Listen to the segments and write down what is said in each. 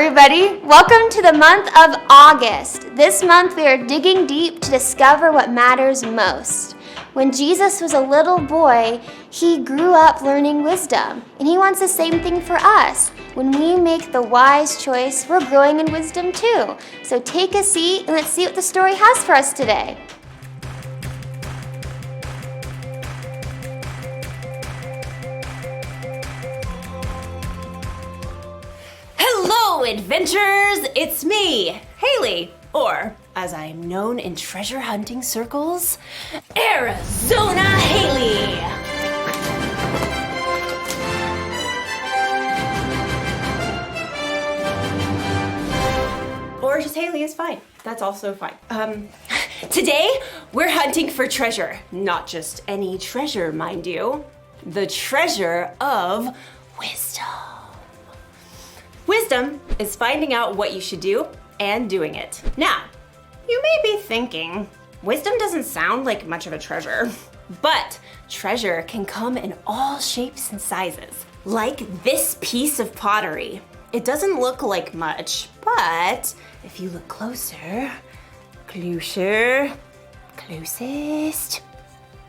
everybody. Welcome to the month of August. This month we are digging deep to discover what matters most. When Jesus was a little boy, he grew up learning wisdom, and he wants the same thing for us. When we make the wise choice, we're growing in wisdom too. So take a seat and let's see what the story has for us today. Hello, adventurers! It's me, Haley, or as I'm known in treasure hunting circles, Arizona Haley! Or just Haley is fine. That's also fine. Today, we're hunting for treasure. Not just any treasure, mind you. The treasure of wisdom. Wisdom is finding out what you should do and doing it. Now, you may be thinking, wisdom doesn't sound like much of a treasure, but treasure can come in all shapes and sizes. Like this piece of pottery. It doesn't look like much, but if you look closer, closest,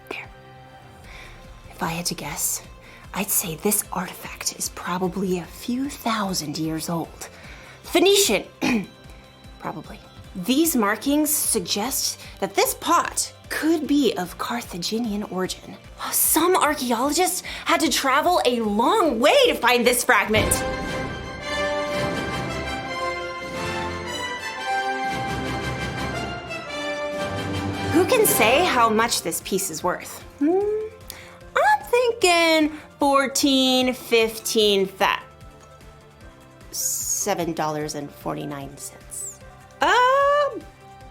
there. If I had to guess, I'd say this artifact is probably a few thousand years old. Phoenician, probably. These markings suggest that this pot could be of Carthaginian origin. Some archaeologists had to travel a long way to find this fragment. Who can say how much this piece is worth? I'm thinking 14, 15, $7.49.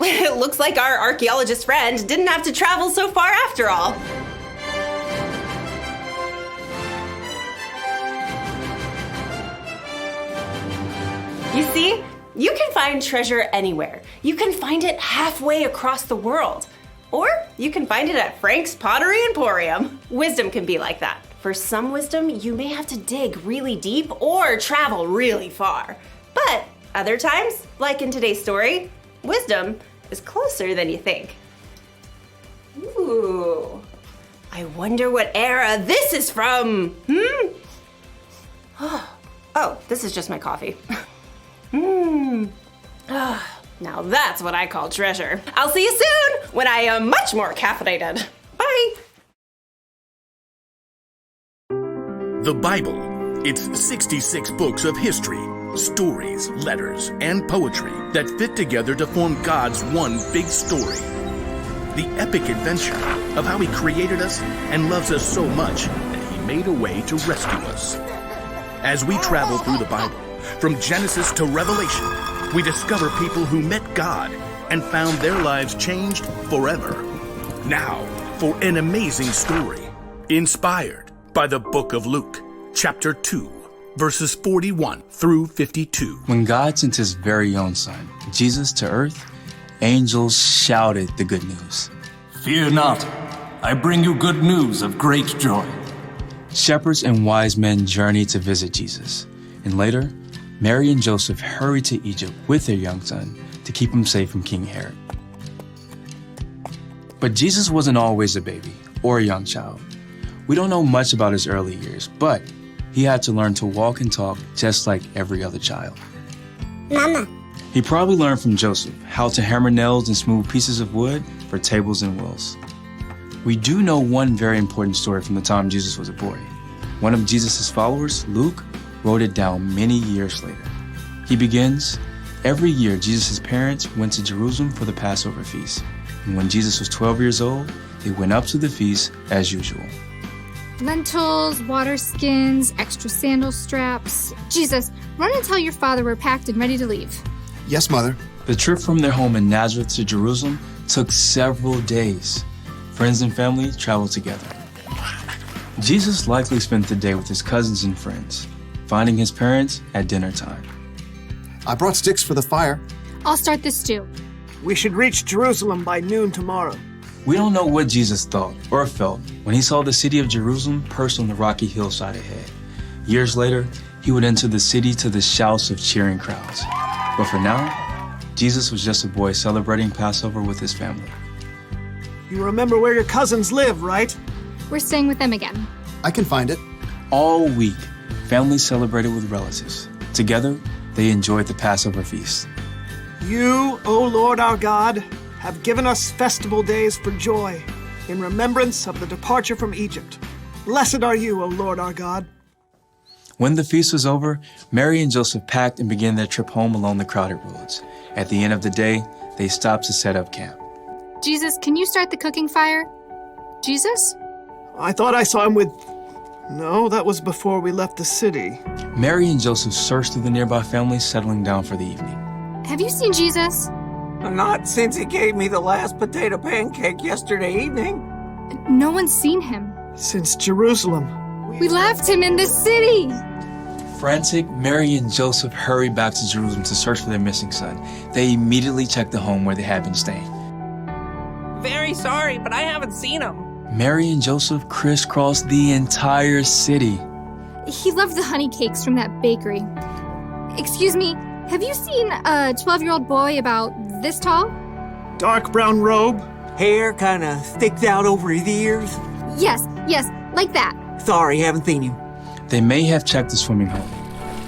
It looks like our archaeologist friend didn't have to travel so far after all. You see, you can find treasure anywhere. You can find it halfway across the world. Or you can find it at Frank's Pottery Emporium. Wisdom can be like that. For some wisdom, you may have to dig really deep or travel really far. But other times, like in today's story, wisdom is closer than you think. Ooh, I wonder what era this is from. Oh, this is just my coffee. Now that's what I call treasure. I'll see you soon when I am much more caffeinated. Bye. The Bible. It's 66 books of history, stories, letters, and poetry that fit together to form God's one big story. The epic adventure of how He created us and loves us so much that He made a way to rescue us. As we travel through the Bible, from Genesis to Revelation, we discover people who met God and found their lives changed forever. Now, for an amazing story, inspired by the book of Luke, chapter 2, verses 41 through 52. When God sent His very own Son, Jesus, to earth, angels shouted the good news. Fear not, I bring you good news of great joy. Shepherds and wise men journeyed to visit Jesus, and later, Mary and Joseph hurried to Egypt with their young son to keep him safe from King Herod. But Jesus wasn't always a baby or a young child. We don't know much about his early years, but he had to learn to walk and talk just like every other child. Mama. He probably learned from Joseph how to hammer nails and smooth pieces of wood for tables and wheels. We do know one very important story from the time Jesus was a boy. One of Jesus' followers, Luke, wrote it down many years later. He begins, every year Jesus' parents went to Jerusalem for the Passover feast. And when Jesus was 12 years old, they went up to the feast as usual. Lentils, water skins, extra sandal straps. Jesus, run and tell your father we're packed and ready to leave. Yes, Mother. The trip from their home in Nazareth to Jerusalem took several days. Friends and family traveled together. Jesus likely spent the day with his cousins and friends, finding his parents at dinner time. I brought sticks for the fire. I'll start this stew. We should reach Jerusalem by noon tomorrow. We don't know what Jesus thought or felt when he saw the city of Jerusalem perched on the rocky hillside ahead. Years later, he would enter the city to the shouts of cheering crowds. But for now, Jesus was just a boy celebrating Passover with his family. You remember where your cousins live, right? We're staying with them again. I can find it. All week, families celebrated with relatives. Together, they enjoyed the Passover feast. You, O Lord our God, have given us festival days for joy, in remembrance of the departure from Egypt. Blessed are you, O Lord our God. When the feast was over, Mary and Joseph packed and began their trip home along the crowded roads. At the end of the day, they stopped to set up camp. Jesus, can you start the cooking fire? Jesus? I thought I saw him with... No, that was before we left the city. Mary and Joseph searched through the nearby families, settling down for the evening. Have you seen Jesus? Not since he gave me the last potato pancake yesterday evening. No one's seen him. Since Jerusalem. We left him in the city. Frantic, Mary and Joseph hurried back to Jerusalem to search for their missing son. They immediately checked the home where they had been staying. Very sorry, but I haven't seen him. Mary and Joseph crisscrossed the entire city. He loved the honey cakes from that bakery. Excuse me, have you seen a 12-year-old boy about this tall? Dark brown robe. Hair kind of sticks out over his ears. Yes, like that. Sorry, haven't seen him. They may have checked the swimming hole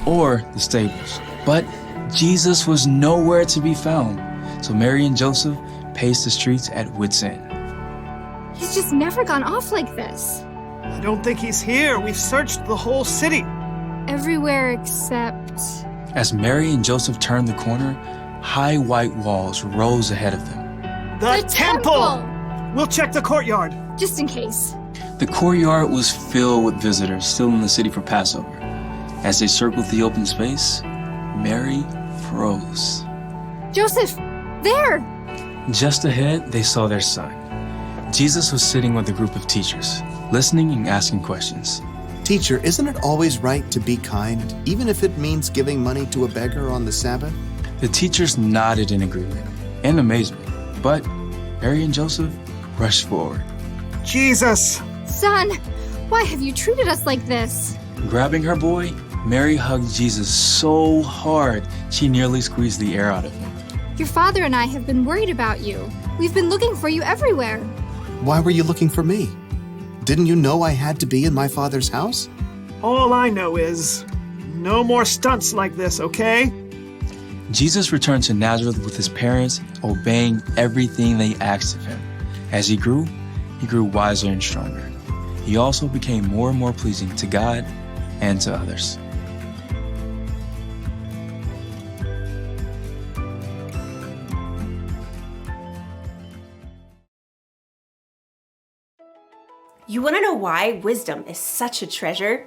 or the stables, but Jesus was nowhere to be found. So Mary and Joseph paced the streets at wit's end. He's just never gone off like this. I don't think he's here. We've searched the whole city. Everywhere except... As Mary and Joseph turned the corner, high white walls rose ahead of them. The temple! We'll check the courtyard. Just in case. The courtyard was filled with visitors still in the city for Passover. As they circled the open space, Mary froze. Joseph, there! Just ahead, they saw their son. Jesus was sitting with a group of teachers, listening and asking questions. Teacher, isn't it always right to be kind, even if it means giving money to a beggar on the Sabbath? The teachers nodded in agreement and amazement, but Mary and Joseph rushed forward. Jesus! Son, why have you treated us like this? Grabbing her boy, Mary hugged Jesus so hard she nearly squeezed the air out of him. Your father and I have been worried about you. We've been looking for you everywhere. Why were you looking for me? Didn't you know I had to be in my father's house? All I know is, no more stunts like this, okay? Jesus returned to Nazareth with his parents, obeying everything they asked of him. As he grew wiser and stronger. He also became more and more pleasing to God and to others. You want to know why wisdom is such a treasure?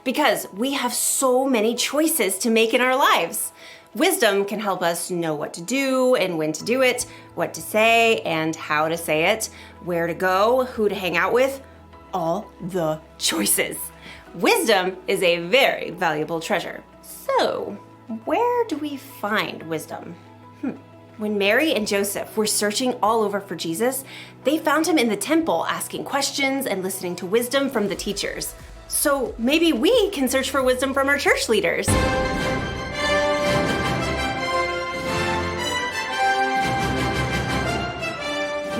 Because we have so many choices to make in our lives. Wisdom can help us know what to do and when to do it, what to say and how to say it, where to go, who to hang out with, all the choices. Wisdom is a very valuable treasure. So, where do we find wisdom? When Mary and Joseph were searching all over for Jesus, they found him in the temple asking questions and listening to wisdom from the teachers. So maybe we can search for wisdom from our church leaders.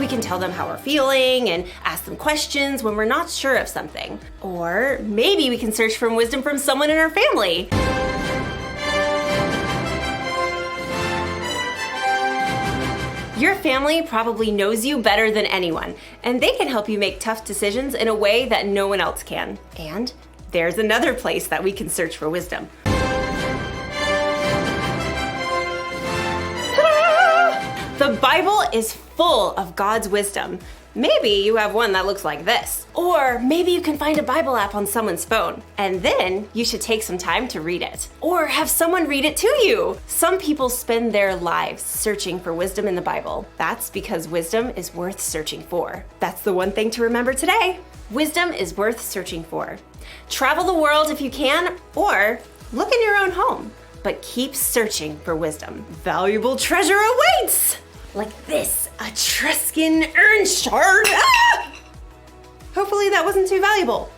We can tell them how we're feeling and ask them questions when we're not sure of something. Or maybe we can search for wisdom from someone in our family. Your family probably knows you better than anyone, and they can help you make tough decisions in a way that no one else can. And there's another place that we can search for wisdom. The Bible is full of God's wisdom. Maybe you have one that looks like this. Or maybe you can find a Bible app on someone's phone, and then you should take some time to read it. Or have someone read it to you. Some people spend their lives searching for wisdom in the Bible. That's because wisdom is worth searching for. That's the one thing to remember today. Wisdom is worth searching for. Travel the world if you can, or look in your own home. But keep searching for wisdom. Valuable treasure awaits! Like this Etruscan urn shard. Ah! Hopefully that wasn't too valuable.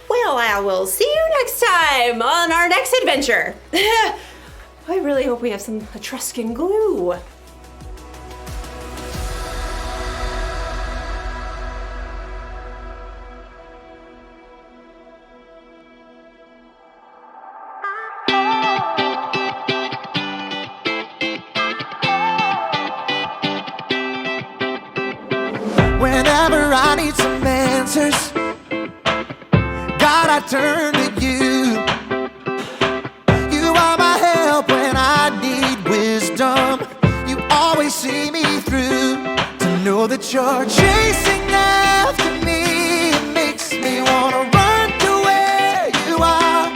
Well, I will see you next time. time on our next adventure. I really hope we have some Etruscan glue. Whenever I need some answers, God, I turn to you. You are my help when I need wisdom. You always see me through. To know that you're chasing after me makes me wanna run to where you are.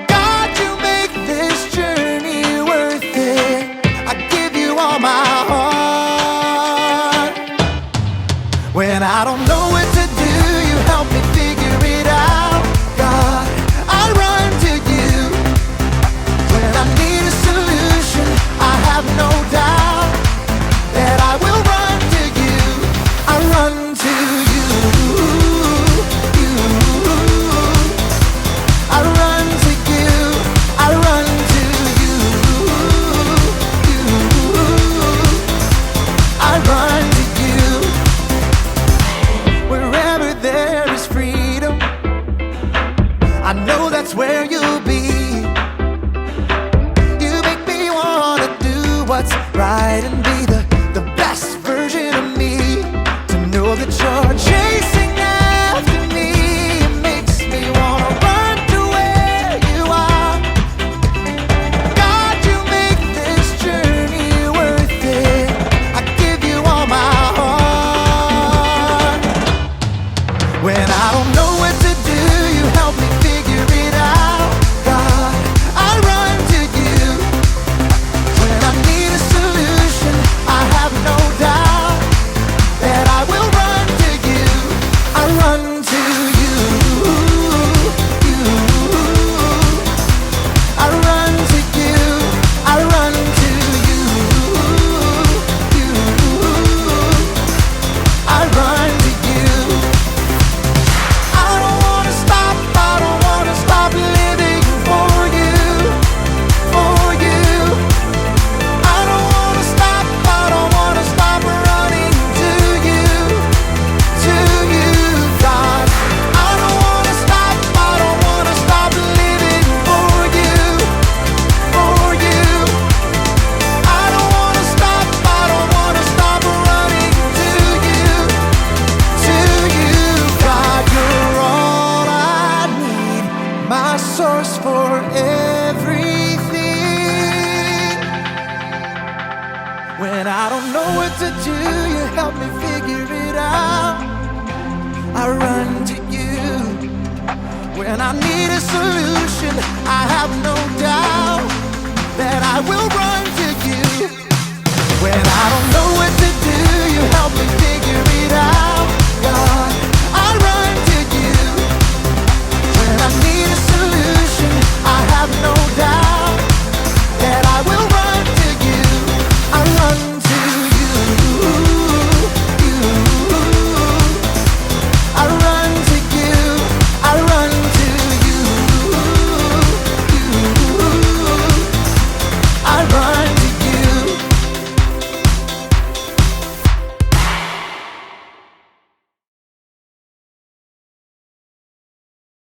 God, you make this journey worth it. I give you all my heart. When I don't know what to do, you help me figure it out. God, I run to you. When I need a solution, I have no doubt that I will run to you. I run to you. I run to you. I run to you. I run to you. Wherever there is freedom, I know that's where you'll be. You make me wanna do what's right and be the best version of me. To know that you're chasing after me makes me wanna run to where you are. God, you make this journey worth it. I give you all my heart. When I don't know what to do, you help me figure it out. God, I run to you. When I need a solution, I have no doubt that I will run to you. I run to you. I run to you. I run to you. I run to you. I don't wanna stop living for you, for you. I don't wanna stop running to you, God. I don't wanna stop living for you, for you. I don't wanna stop running to you, God. You're all I need, my source for everything. When I don't know what to do, you help me figure it out. I run to you. When I need a solution, I have no doubt that I will run to you. When I don't know what to